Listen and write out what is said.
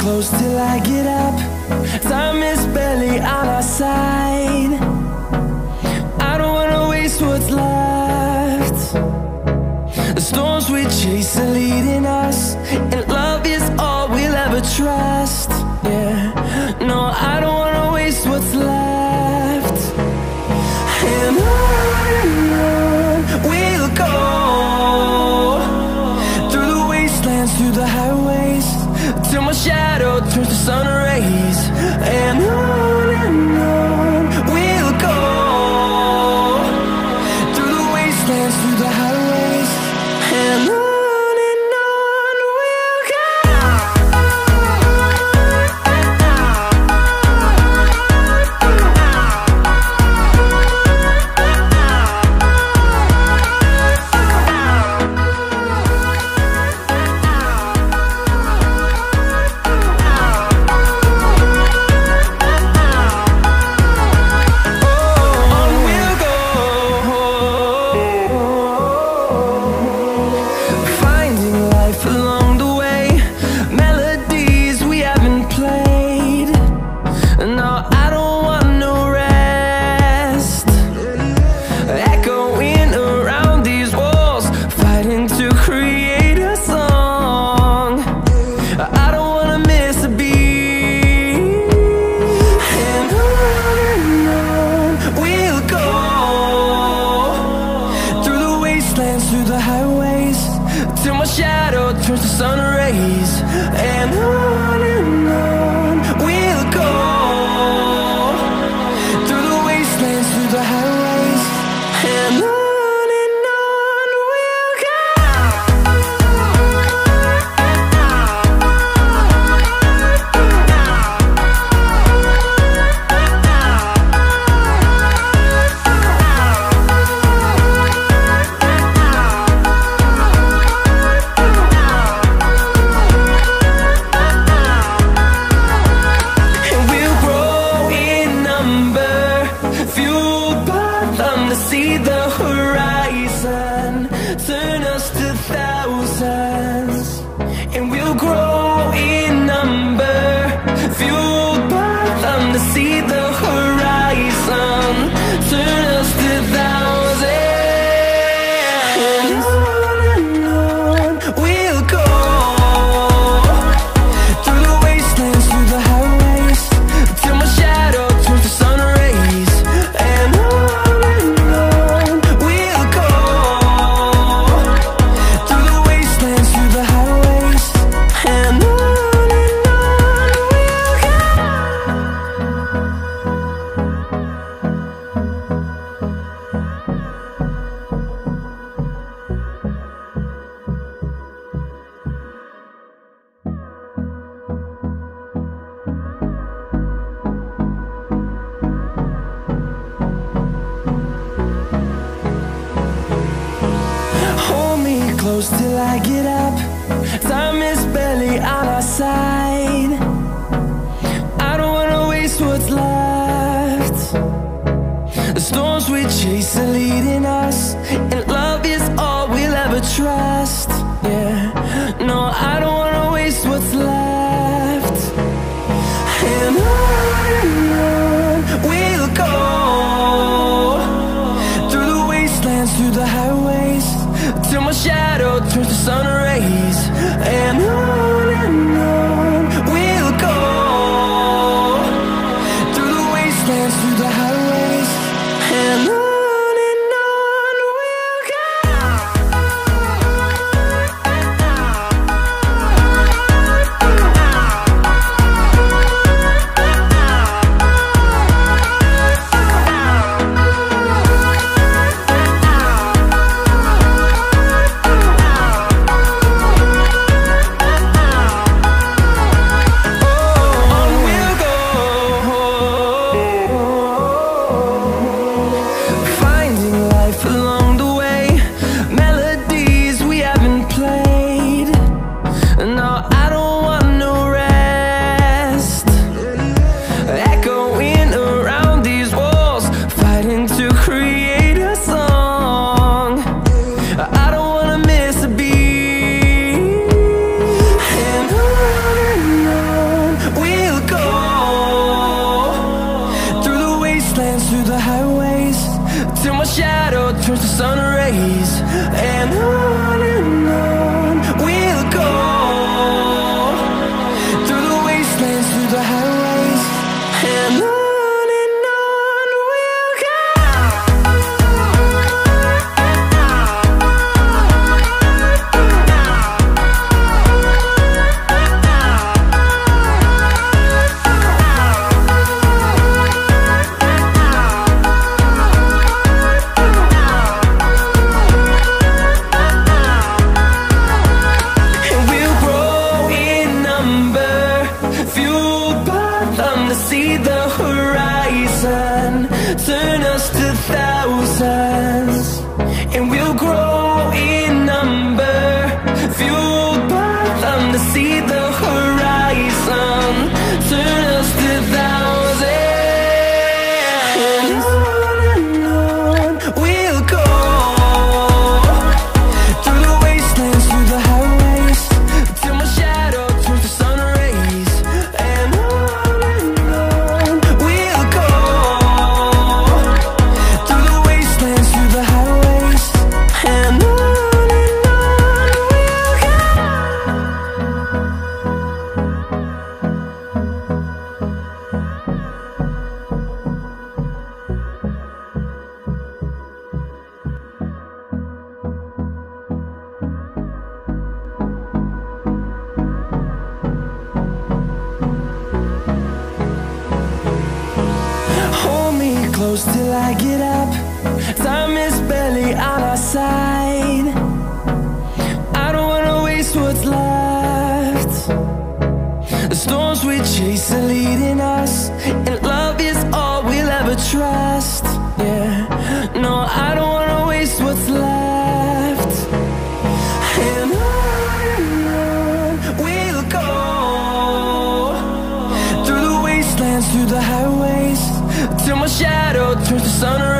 close till I get up. Time is barely on our side. I don't wanna waste what's left. The storms we chase are leading us, and love is all we'll ever trust. Yeah, no, I don't wanna waste what's left. And on we'll go, through the wastelands, through the highways, till my shadow turns to sun rays. And on we'll go, through the wastelands, through the highways, and on we'll go. Through the highways, till my shadow turns to sun rays. And on we'll go, through the wastelands, through the highways, and on we'll go. See the horizon turn us to thousands, and we'll grow in number, fueled by them to see the horizon turn us to thousands. And on we'll go, through the wastelands, through the highways, till my shadow turns to sun rays. And close till I get up. Time is barely on our side. I don't wanna waste what's left. The storms we chase are leading us, and love is all we'll ever trust. Yeah, no, I don't wanna waste what's left. And on we'll go, through the wastelands, through the highways, till my shadow turns to sun rays. And on we'll go, through the wastelands, through the highways, and on we'll go. sun rays. And on we'll go, through the wastelands, through the highways. And on we'll go. See the horizon, turn us to thousands, and we'll grow in number, fueled by them to see the horizon, turn us to thousands. And on we'll go, through the wastelands, through the highways, till my shadow turns to sun rays. And close till I get up. Time is barely on our side. I don't wanna waste what's left. The storms we chase are leading us, and love is all we'll ever trust. Yeah, no, I don't wanna waste what's left. And on we'll go, through the wastelands, through the highways, till my shadow turns to sun rays.